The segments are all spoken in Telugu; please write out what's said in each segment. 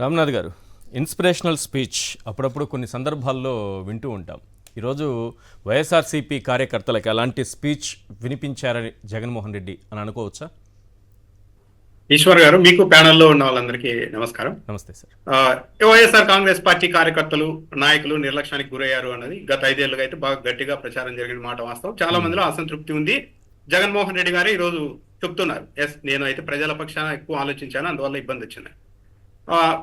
రామ్నాథ్ గారు, ఇన్స్పిరేషనల్ స్పీచ్ అప్పుడప్పుడు కొన్ని సందర్భాల్లో వింటూ ఉంటాం. ఈరోజు వైఎస్ఆర్సీపీ కార్యకర్తలకు అలాంటి స్పీచ్ వినిపించారని జగన్మోహన్ రెడ్డి అని అనుకోవచ్చా? ఈశ్వర్ గారు, మీకు ప్యానెల్లో ఉన్న వాళ్ళందరికీ నమస్కారం. నమస్తే సార్. వైఎస్ఆర్ కాంగ్రెస్ పార్టీ కార్యకర్తలు, నాయకులు నిర్లక్ష్యానికి గురయ్యారు అన్నది గత 5 ఏళ్లుగా అయితే బాగా గట్టిగా ప్రచారం జరిగిన మాట వాస్తవం. చాలా మందిలో అసంతృప్తి ఉంది. జగన్మోహన్ రెడ్డి గారు ఈరోజు చెప్తున్నారు, ఎస్ నేను అయితే ప్రజల పక్షాన ఎక్కువ ఆలోచించాను, అందువల్ల ఇబ్బంది వచ్చింది.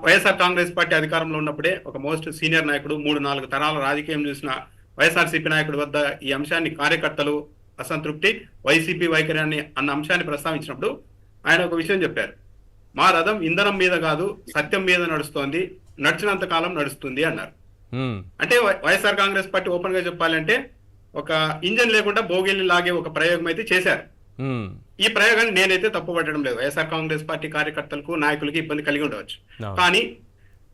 వైఎస్ఆర్ కాంగ్రెస్ పార్టీ అధికారంలో ఉన్నప్పుడే ఒక మోస్ట్ సీనియర్ నాయకుడు, 3-4 తరాల రాజకీయం చూసిన వైఎస్ఆర్సీపీ నాయకుడి వద్ద ఈ అంశాన్ని కార్యకర్తలు అసంతృప్తి, వైసీపీ వైఖరి అన్న అంశాన్ని ప్రస్తావించినప్పుడు ఆయన ఒక విషయం చెప్పారు. మా రథం ఇంధనం మీద కాదు సత్యం మీద నడుస్తోంది, నడిచినంత కాలం నడుస్తుంది అన్నారు. అంటే వైఎస్ఆర్ కాంగ్రెస్ పార్టీ ఓపెన్ గా చెప్పాలంటే ఒక ఇంజన్ లేకుండా బోగిల్ని లాగే ఒక ప్రయోగం అయితే చేశారు. ఈ ప్రయోగాన్ని నేనైతే తప్పుపట్టడం లేదు. వైఎస్ఆర్ కాంగ్రెస్ పార్టీ కార్యకర్తలకు, నాయకులకి ఇబ్బంది కలిగి ఉండవచ్చు. కానీ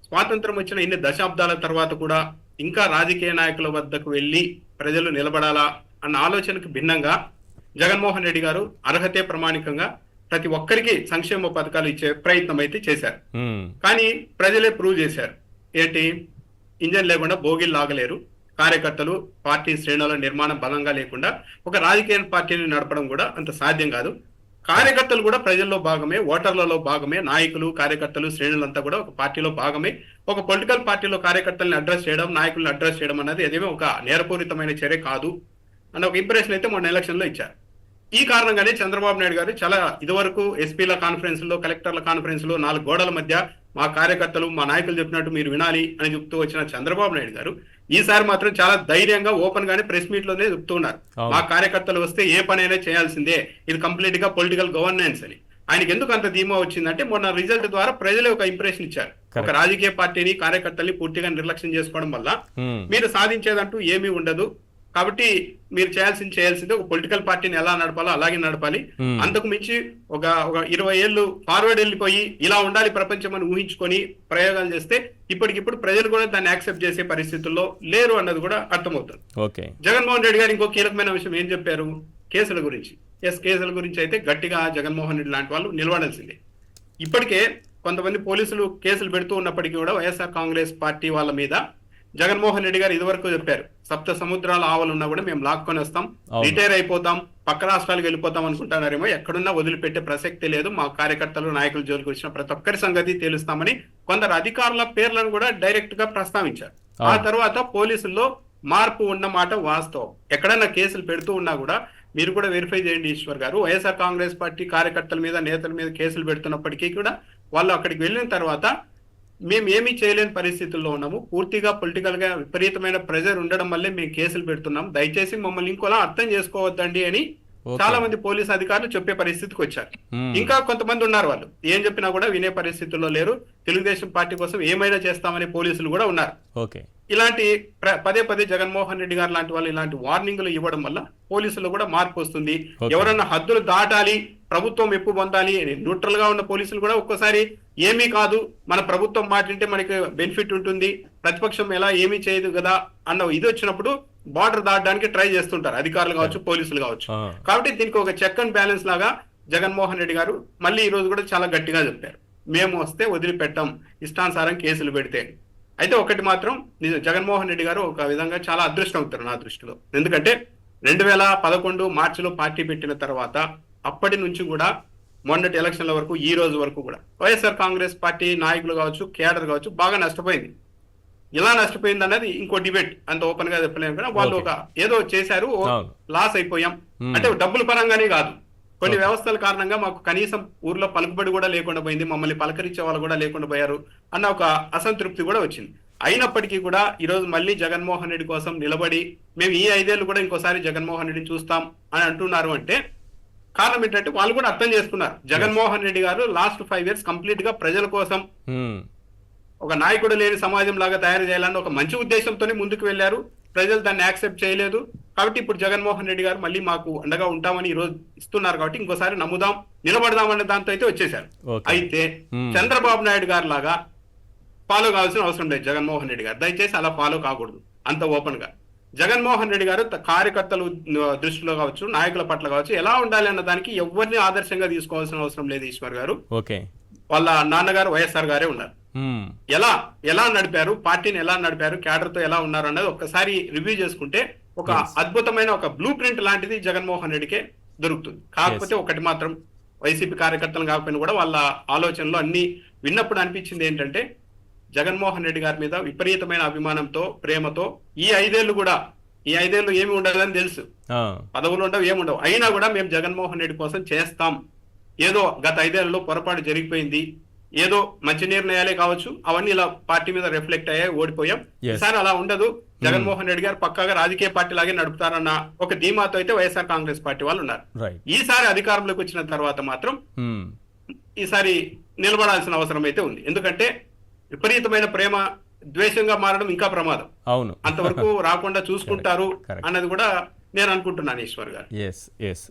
స్వాతంత్రం వచ్చిన ఇన్ని దశాబ్దాల తర్వాత కూడా ఇంకా రాజకీయ నాయకుల వద్దకు వెళ్లి ప్రజలు నిలబడాలా అన్న ఆలోచనకు భిన్నంగా జగన్మోహన్ రెడ్డి గారు అర్హతే ప్రమాణికంగా ప్రతి ఒక్కరికి సంక్షేమ పథకాలు ఇచ్చే ప్రయత్నం అయితే చేశారు. కానీ ప్రజలే ప్రూవ్ చేశారు ఏంటి, ఇంజన్ లేకుండా బోగిలు లాగలేరు, కార్యకర్తలు పార్టీ శ్రేణుల నిర్మాణం బలంగా లేకుండా ఒక రాజకీయ పార్టీని నడపడం కూడా అంత సాధ్యం కాదు. కార్యకర్తలు కూడా ప్రజల్లో భాగమే, ఓటర్లలో భాగమే, నాయకులు కార్యకర్తలు శ్రేణులంతా కూడా ఒక పార్టీలో భాగమే. ఒక పొలిటికల్ పార్టీలో కార్యకర్తల్ని అడ్రస్ చేయడం, నాయకులను అడ్రస్ చేయడం అన్నది అదేమో ఒక నేరపూరితమైన చర్య కాదు అన్న ఒక ఇంప్రెషన్ అయితే మొన్న ఎలక్షన్ లో ఇచ్చారు. ఈ కారణంగానే చంద్రబాబు నాయుడు గారు చాలా ఇదివరకు ఎస్పీల కాన్ఫరెన్స్ లో, కలెక్టర్ల కాన్ఫరెన్స్ లో 4 గోడల మధ్య మా కార్యకర్తలు, మా నాయకులు చెప్పినట్టు మీరు వినాలి అని చెప్తూ వచ్చిన చంద్రబాబు నాయుడు గారు ఈసారి మాత్రం చాలా ధైర్యంగా ఓపెన్ గానే ప్రెస్ మీట్ లోనే చెప్తూ ఉన్నారు, మా కార్యకర్తలు వస్తే ఏ పనైనా చేయాల్సిందే, ఇది కంప్లీట్ గా పొలిటికల్ గవర్నెన్స్ అని. ఆయనకి ఎందుకు అంత ధీమా వచ్చిందంటే మొన్న రిజల్ట్ ద్వారా ప్రజలే ఒక ఇంప్రెషన్ ఇచ్చారు. ఒక రాజకీయ పార్టీని, కార్యకర్తల్ని పూర్తిగా నిర్లక్ష్యం చేసుకోవడం వల్ల మీరు సాధించేదంటూ ఏమీ ఉండదు, కాబట్టి మీరు చేయాల్సిందే ఒక పొలిటికల్ పార్టీని ఎలా నడపాలో అలాగే నడపాలి. అంతకు మించి ఒక 20 ఏళ్ళు ఫార్వర్డ్ వెళ్ళిపోయి ఇలా ఉండాలి ప్రపంచం అని ఊహించుకొని ప్రయోగాలు చేస్తే ఇప్పటికిప్పుడు ప్రజలు కూడా దాన్ని యాక్సెప్ట్ చేసే పరిస్థితుల్లో లేరు అన్నది కూడా అర్థమవుతుంది. జగన్మోహన్ రెడ్డి గారు ఇంకో కీలకమైన విషయం ఏం చెప్పారు, కేసుల గురించి. కేసుల గురించి అయితే గట్టిగా జగన్మోహన్ రెడ్డి లాంటి వాళ్ళు నిలబడాల్సిందే. ఇప్పటికే కొంతమంది పోలీసులు కేసులు పెడుతూ ఉన్నప్పటికీ కూడా వైఎస్ఆర్ కాంగ్రెస్ పార్టీ వాళ్ళ మీద జగన్మోహన్ రెడ్డి గారు ఇదివరకు చెప్పారు, 7 సముద్రాల ఆవలు ఉన్నా కూడా మేము లాక్కొని వస్తాం, రిటైర్ అయిపోతాం, పక్క రాష్ట్రాలకు వెళ్ళిపోతాం అనుకుంటున్నారేమో, ఎక్కడున్నా వదిలిపెట్టే ప్రసక్తి లేదు, మా కార్యకర్తలు, నాయకుల జోలికి వచ్చిన ప్రతి ఒక్కరి సంగతి తెలుస్తామని కొందరు అధికారుల పేర్లను కూడా డైరెక్ట్ గా ప్రస్తావించారు. ఆ తర్వాత పోలీసుల్లో మార్పు ఉన్నమాట వాస్తవం. ఎక్కడన్నా కేసులు పెడుతూ ఉన్నా కూడా మీరు కూడా వెరిఫై చేయండి ఈశ్వర్ గారు, వైఎస్ఆర్ కాంగ్రెస్ పార్టీ కార్యకర్తల మీద, నేతల మీద కేసులు పెడుతున్నప్పటికీ కూడా వాళ్ళు అక్కడికి వెళ్ళిన తర్వాత మేము ఏమీ చేయలేని పరిస్థితుల్లో ఉన్నాము, పూర్తిగా పొలిటికల్ గా విపరీతమైన ప్రెజర్ ఉండడం వల్లే మేము కేసులు పెడుతున్నాం, దయచేసి మమ్మల్ని ఇంకోలా అర్థం చేసుకోవద్దండి అని చాలా మంది పోలీసు అధికారులు చెప్పే పరిస్థితికి వచ్చారు. ఇంకా కొంతమంది ఉన్నారు, వాళ్ళు ఏం చెప్పినా కూడా వినే పరిస్థితుల్లో లేరు, తెలుగుదేశం పార్టీ కోసం ఏమైనా చేస్తామని పోలీసులు కూడా ఉన్నారు. ఇలాంటి పదే జగన్మోహన్ రెడ్డి గారు లాంటి వాళ్ళు ఇలాంటి వార్నింగ్లు ఇవ్వడం వల్ల పోలీసులు కూడా మార్పు వస్తుంది. ఎవరన్నా హద్దులు దాటాలి, ప్రభుత్వం మెప్పు పొందాలి, న్యూట్రల్ గా ఉన్న పోలీసులు కూడా ఒక్కోసారి ఏమీ కాదు, మన ప్రభుత్వం మాట్లాడితే మనకి బెనిఫిట్ ఉంటుంది, ప్రతిపక్షం ఎలా ఏమీ చేయదు కదా అన్న ఇది వచ్చినప్పుడు బార్డర్ దాటడానికి ట్రై చేస్తుంటారు అధికారులు కావచ్చు, పోలీసులు కావచ్చు. కాబట్టి దీనికి ఒక చెక్ అండ్ బ్యాలెన్స్ లాగా జగన్మోహన్ రెడ్డి గారు మళ్ళీ ఈ రోజు కూడా చాలా గట్టిగా చెప్పారు, మేము వస్తే వదిలిపెట్టాం ఇష్టానుసారం కేసులు పెడితే. అయితే ఒకటి మాత్రం జగన్మోహన్ రెడ్డి గారు ఒక విధంగా చాలా అదృష్టం అవుతారు నా దృష్టిలో. ఎందుకంటే 2011 మార్చిలో పార్టీ పెట్టిన తర్వాత అప్పటి నుంచి కూడా మొన్నటి ఎలక్షన్ల వరకు ఈ రోజు వరకు కూడా వైఎస్ఆర్ కాంగ్రెస్ పార్టీ నాయకులు కావచ్చు, కేడర్ కావచ్చు బాగా నష్టపోయింది. ఇలా నష్టపోయింది అన్నది ఇంకో డిబేట్, అంత ఓపెన్ గా చెప్పలేము కదా. వాళ్ళు ఒక ఏదో చేశారు, లాస్ అయిపోయాం అంటే డబ్బుల పరంగానే కాదు, కొన్ని వ్యవస్థల కారణంగా మాకు కనీసం ఊర్లో పలుకుబడి కూడా లేకుండా పోయింది, మమ్మల్ని పలకరించే వాళ్ళు కూడా లేకుండా పోయారు అన్న ఒక అసంతృప్తి కూడా వచ్చింది. అయినప్పటికీ కూడా ఈ రోజు మళ్ళీ జగన్మోహన్ రెడ్డి కోసం నిలబడి మేము ఈ 5 ఏళ్ళు కూడా ఇంకోసారి జగన్మోహన్ రెడ్డిని చూస్తాం అని అంటున్నారు అంటే కారణం ఏంటంటే వాళ్ళు కూడా అర్థం చేసుకున్నారు, జగన్మోహన్ రెడ్డి గారు లాస్ట్ 5 ఇయర్స్ కంప్లీట్ గా ప్రజల కోసం ఒక నాయకుడు లేని సమాజం లాగా తయారు చేయాలని ఒక మంచి ఉద్దేశంతోనే ముందుకు వెళ్లారు. ప్రజలు దాన్ని యాక్సెప్ట్ చేయలేదు. కాబట్టి ఇప్పుడు జగన్మోహన్ రెడ్డి గారు మళ్ళీ మాకు అండగా ఉంటామని ఈ రోజు ఇస్తున్నారు. కాబట్టి ఇంకోసారి నమ్ముదాం, నిలబడదాం అనే దాంతో అయితే వచ్చేసారు. అయితే చంద్రబాబు నాయుడు గారు లాగా ఫాలో కావాల్సిన అవసరం లేదు జగన్మోహన్ రెడ్డి గారు, దయచేసి అలా ఫాలో కాకూడదు అంత ఓపెన్ గా. జగన్మోహన్ రెడ్డి గారు కార్యకర్తలు దృష్టిలో కావచ్చు, నాయకుల పట్ల కావచ్చు ఎలా ఉండాలి అన్న దానికి ఎవరిని ఆదర్శంగా తీసుకోవాల్సిన అవసరం లేదు ఈశ్వర్ గారు. వాళ్ళ నాన్నగారు వైఎస్ఆర్ గారే ఉన్నారు. మ్మ్. ఎలా నడిపారు, పార్టీని ఎలా నడిపారు, క్యాడర్ తో ఎలా ఉన్నారు అన్నది ఒక్కసారి రివ్యూ చేసుకుంటే ఒక అద్భుతమైన ఒక బ్లూ ప్రింట్ లాంటిది జగన్మోహన్ రెడ్డికే దొరుకుతుంది. కాకపోతే ఒకటి మాత్రం వైసీపీ కార్యకర్తలు కాకపోయినా కూడా వాళ్ళ ఆలోచనలు అన్ని విన్నప్పుడు అనిపించింది ఏంటంటే జగన్మోహన్ రెడ్డి గారి మీద విపరీతమైన అభిమానంతో, ప్రేమతో ఈ 5 ఏళ్ళు ఏమి ఉండదని తెలుసు, ఆ, పదవులు ఉండవు, ఏముండవు, అయినా కూడా మేము జగన్మోహన్ రెడ్డి కోసం చేస్తాం. ఏదో గత 5 ఏళ్లలో పొరపాటు జరిగిపోయింది, ఏదో మంచి నిర్ణయాలే కావచ్చు, అవన్నీ ఇలా పార్టీ మీద రిఫ్లెక్ట్ అయ్యాయి, ఓడిపోయాం. Yes. ఈసారి అలా ఉండదు, జగన్మోహన్ రెడ్డి గారు పక్కాగా రాజకీయ పార్టీ లాగే నడుపుతారన్న ఒక ధీమాతో అయితే వైఎస్ఆర్ కాంగ్రెస్ పార్టీ వాళ్ళు ఉన్నారు. రైట్. ఈసారి అధికారంలోకి వచ్చిన తర్వాత మాత్రం మ్మ్. ఈసారి నిలబడాల్సిన అవసరం అయితే ఉంది. ఎందుకంటే విపరీతమైన ప్రేమ ద్వేషంగా మారడం ఇంకా ప్రమాదం. అవును. అంతవరకు రాకుండా చూసుకుంటారు Correct. అన్నది కూడా నేను అనుకుంటున్నాను ఈశ్వర్ గారు. Yes yes